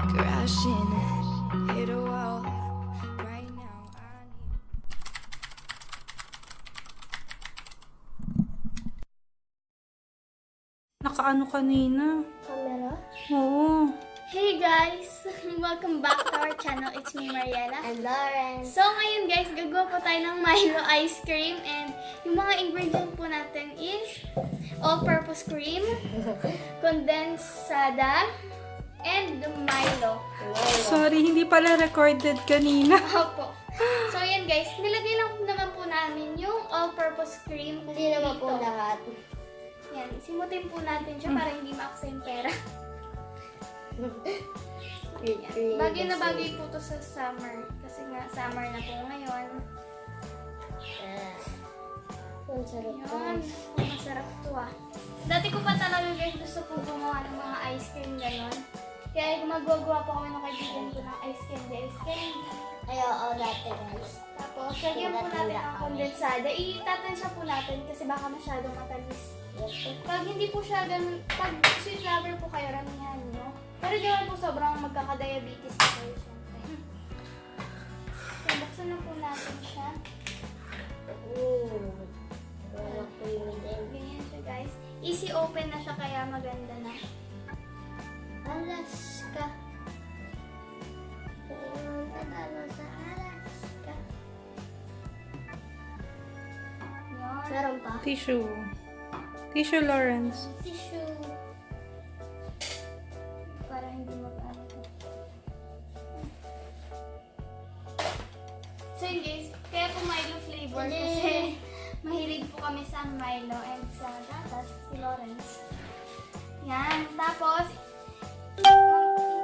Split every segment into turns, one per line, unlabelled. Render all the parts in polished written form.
crashing, hit a wall. Right now, I need.
Nakaano kanina?
Camera?
Oo.
Hey guys! Welcome back to our channel. It's me, Mariella.
And Lauren.
So ngayon guys, gagawa po tayo ng Milo ice cream. And yung mga ingredient po natin is all-purpose cream, condensada, and Milo.
Sorry, hindi pala recorded kanina.
Opo. So yan guys, nilagay lang naman po namin yung all-purpose cream.
Hindi naman po
dito.
lahat.
Yan, simutin po natin siya para hindi maaksa yung pera. Yan. Bagay na bagay po to sa summer. Kasi nga, summer na po ngayon.
Ang sarap
Yun.
guys.
Masarap to ah. Dati ko pa talaga guys gusto po gumawa ng mga ice cream gano'n. Kaya gumagawa po kami ng kaibigan ko ng ice candy.
Ay, oo, dati guys.
Tapos, lagyan po natin ang kondensada. Itatansya po natin kasi baka masyadong matamis. Pag hindi po siya ganun, pag sweet lover po kayo, ramihan nyo. Pero di naman po sobrang magkaka-diabetes na kayo syempre. So, buksan na po natin siya.
Wala po yung din.
Ganyan siya guys. Easy open na siya kaya maganda na.
Alaska. Pumunta tayo sa Alaska.
Yan.
Meron pa?
Tissue. Tissue, Lawrence.
Tissue. Para hindi mag-ano to. So yun guys, kaya po Milo flavor kasi mahilig po kami sa Milo and sa gatas, si Lawrence. Yan. Tapos,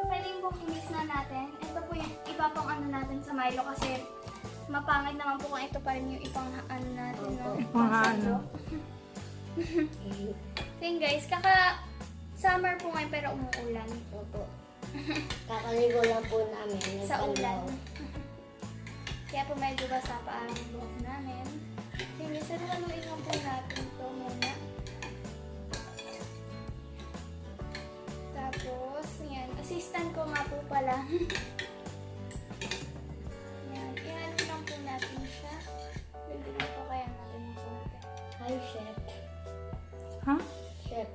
pwede pong i-mix na natin. Ito po yung iba pang ano natin sa Milo kasi mapangit naman po kung ito pa rin yung ipang ano natin. No?
Ipang-ano.
So yun guys, summer po ngayon pero umuulan.
Opo. Kakaligo lang po namin.
Sa ulan. Kaya po medyo basa pa ang buhok namin. So yun guys, saluin lang po natin ito muna. Tapos, yan. Assistant ko nga po pala. Yan. Iyan lang po natin siya. Pwede na po kaya natin ng konti.
Hi, chef.
Ha?
Chef.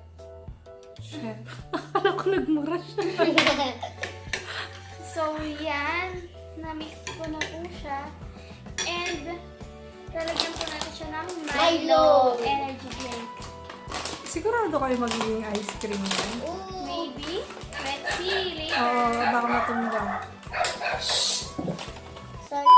Chef. Akala ko nagmura siya.
So, yan. Na-mix ko na po siya. And, lalagyan po natin siya ng Milo energy drink.
Sigurado kayo magiging ice cream yan.
Maybe. Let's see later.
Oo, baka matumbang.
Sorry.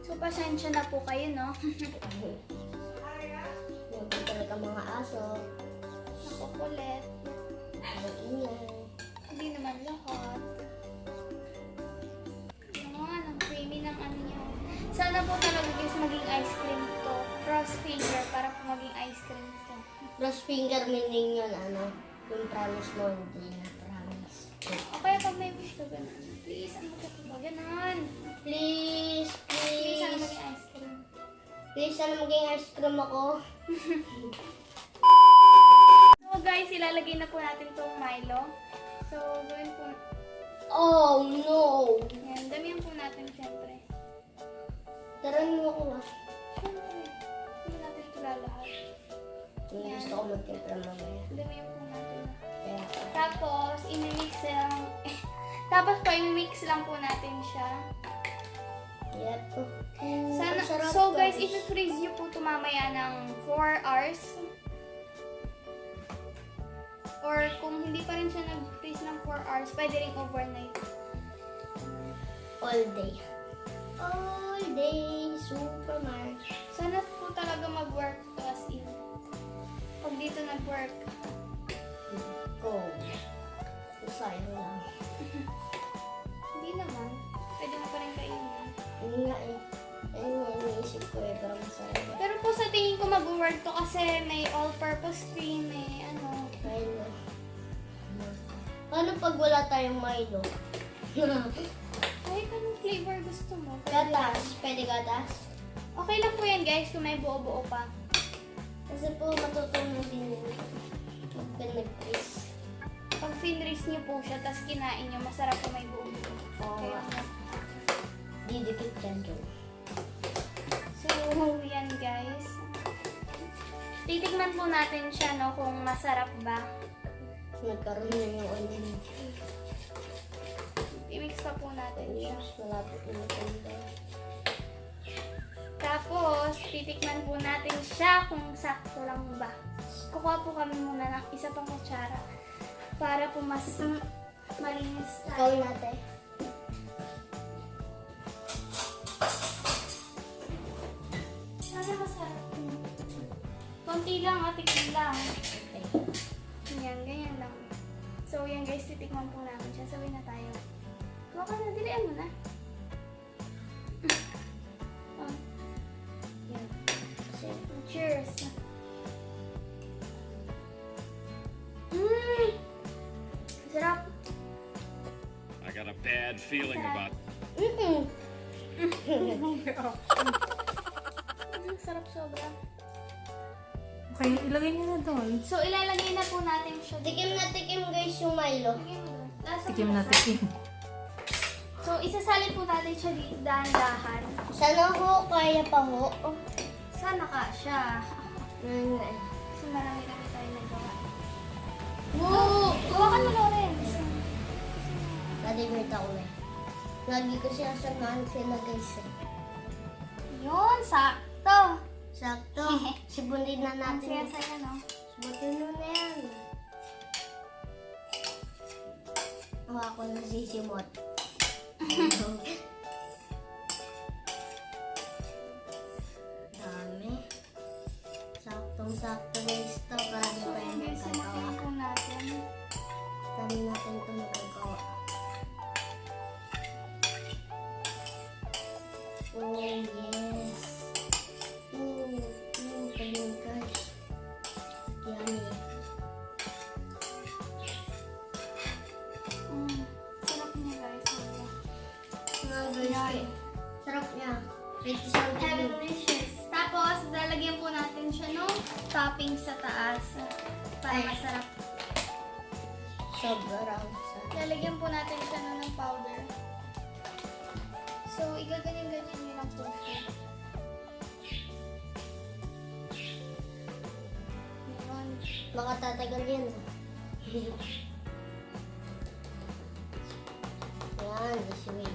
So, pasensya na po kayo, no?
Yung talaga mga aso.
Nakukulit.
Mag-ingay.
Hindi naman lahat. Naman, ang creamy ng ano niya. Sana po talaga guys maging ice cream to. Cross finger para po maging ice cream to.
Cross finger meaning yun, ano, yung promise mo, hindi na promise.
O kaya pag may wish ka ganun. Please, ano ka ba? Ganun.
Please,
Please, sana
please.
maging ice cream.
Please, sana maging ice cream ako.
So guys, ilalagay na po natin itong Milo. So, gawin po.
Oh, no!
Yan, damihan po natin syempre.
Taranin mo ko ah.
Syempre, hindi natin ito lalahat.
Hindi gusto ko magtimpla mamaya.
Damihan po natin.
Kaya,
Tapos, imimix lang. Tapos po, imimix lang po natin siya.
yep.
Sana,
Ang sarap,
so guys, i-freeze nyo po ito mamaya ng 4 hours. Or kung hindi pa rin siya nag-freeze ng 4 hours, pwede rin overnight.
All day. All day, Superman.
Sana po talaga mag-work to as in. Pag dito nag-work.
Go. Sayang lang.
Hindi naman. Pwede mo pa rin kainin.
Hindi nga eh. Ayun nga, iniisip ko eh, pero masaya.
Pero po sa tingin ko mag-work to kasi may all-purpose cream, may ano.
Milo. Paano pag wala tayong Milo?
Kahit anong flavor gusto mo.
Gatas. Pwede gatas?
Okay lang po yan guys kung may buo-buo pa.
Kasi po matutunan din yun. Huwag ka nag-freeze.
Pag finreeze niyo po siya, tapos kinain niyo, masarap po may buo-buo.
Oo.
Kaya,
Didikit yan dyan.
so, yan guys. Titignan po natin siya, no, kung masarap ba.
Nagkaroon na yung oil.
I-mix pa po natin siya.
Malapit na ito.
Tapos, titikman po natin siya kung sakto lang ba. Kukuha po kami muna ng isa pang kutsara para po mas malinis
Ikaw
tayo.
natin.
Sana masarap. Konti lang, tikim lang. Yan, ganyan lang. So, yan guys, titikman po namin siya. Sabay na tayo. Kuha ka na, dilian mo na. Oh,
Yan. Kasi,
cheers! Mmm! Sarap!
I got a bad feeling about
Sarap sobra.
Okay, ilagay niyo na doon.
So, ilalagay na po natin siya.
tikim na tikim guys yung Milo.
Lagay mo doon. Lasang
Tikim na
lasa.
tikim.
So, isasalin po natin siya dito dahan-dahan.
Sana ho, kaya pa ho.
Sana ka siya.
Nan-
Kasi marami kami tayo nagawa. Woo! Gawa ka na, Lawrence.
Na-divert ako na. Lagi ko siya samahan sila guys.
Yun, sakto.
Sakto. Sibunin na
Ang
natin.
saya-saya, no?
Sibunin mo na yan. Ako na sisimot. Dami. Saktong-sakto guys to. Para
So,
pa
yun
yung
guys,
magagawa.
simutin po natin.
Dami natin ito magagawa. Oh, yes. Galing guys. Yummy.
Sarap niya, guys. Sobra.
Mga guys,
Yan.
sarap niya. Ready siyang tignan.
Delicious. Tapos, lalagyan po natin siya ng topping sa taas. Para
Ay.
masarap.
Sobrang sarap.
Lalagyan po natin siya ng powder. So, igaganyan-ganyan nyo lang po siya. Yun.
Baka tatagal yan. Yan, this way.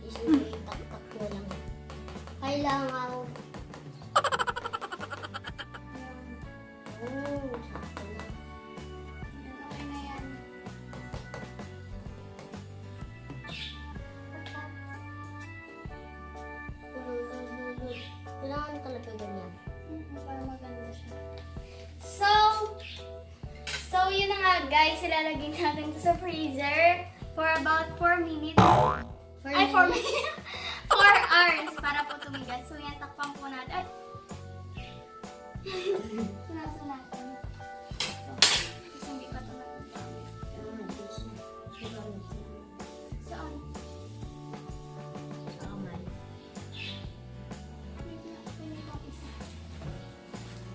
This way, tak-tak na lang. Kailangan. Sakto na.
Yan, okay na yan.
Kailangan talaga ganyan.
Para maganda siya. So yun na nga guys, ilalagay natin ito sa freezer for about 4 minutes. 4 minutes. 4 hours para po tumigas. So yan, takpan po natin. Ay! Sinasa natin. So, kasi hindi pa ito nagagamit. Saan? Wait na, pwede ko isa.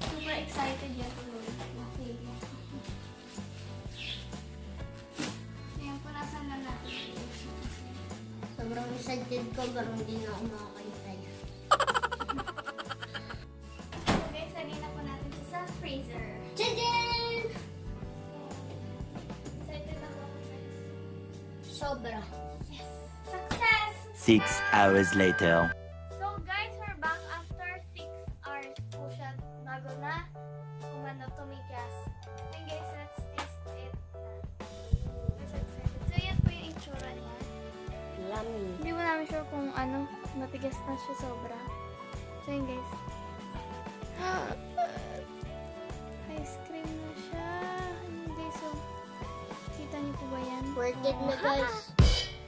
Super excited yan tuloy. Okay. Ayan po, nasan na natin.
Sobrang excited ko, pero hindi na ako makakantay.
So guys, lagay na po natin siya sa freezer.
Tadaan!
Excited na po ako guys.
Sobra.
Yes! Success!
6 hours later.
So guys, we're back after 6 hours po siya bago na tumigas. And guys, let's taste it. We're so excited. So yan po yung itsura niya.
Yummy.
Hindi mo namin sure kung ano, matigas na siya sobra. So yun guys. Ice cream na siya. Ayun guys, so kita niyo po ba yan?
Worth it na guys.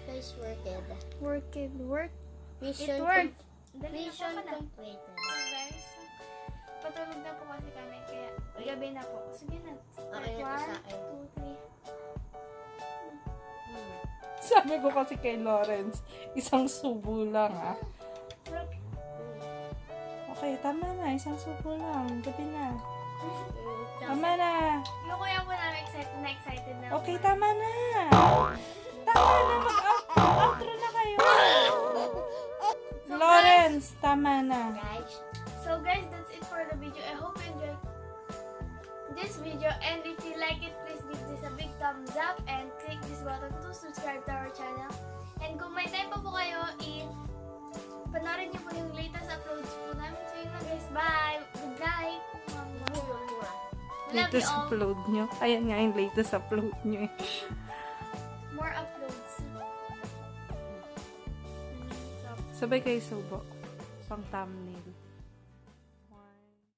Guys, worth it.
Work it, work.
Mission
It worked. Dali na po
Mission
ka na.
completed.
So guys, patulog na po kasi kami, kaya gabi na po. Sige na.
Okay na to sa akin.
1, 2, 3.
Sabi ko kasi kay Lawrence, isang subo lang ah. Okay, tama na. Isang subo lang. Gabi na. Tama na.
Yung kuya po namin excited na.
Okay, tama na. Tama na. Mag-outro na kayo. Lawrence, tama na.
Guys,
So guys, that's it for the video. I hope you enjoyed this video, and if you like it, please give this a big thumbs up and click this button to subscribe to our channel. And kung may time pa po kayo, panoorin niyo po yung latest uploads po namin. So yun na guys, bye! Good night! Love you
Latest
all!
upload nyo. Ayan nga yung latest upload nyo eh.
More uploads.
Sabay kayo subo. Pang thumbnail.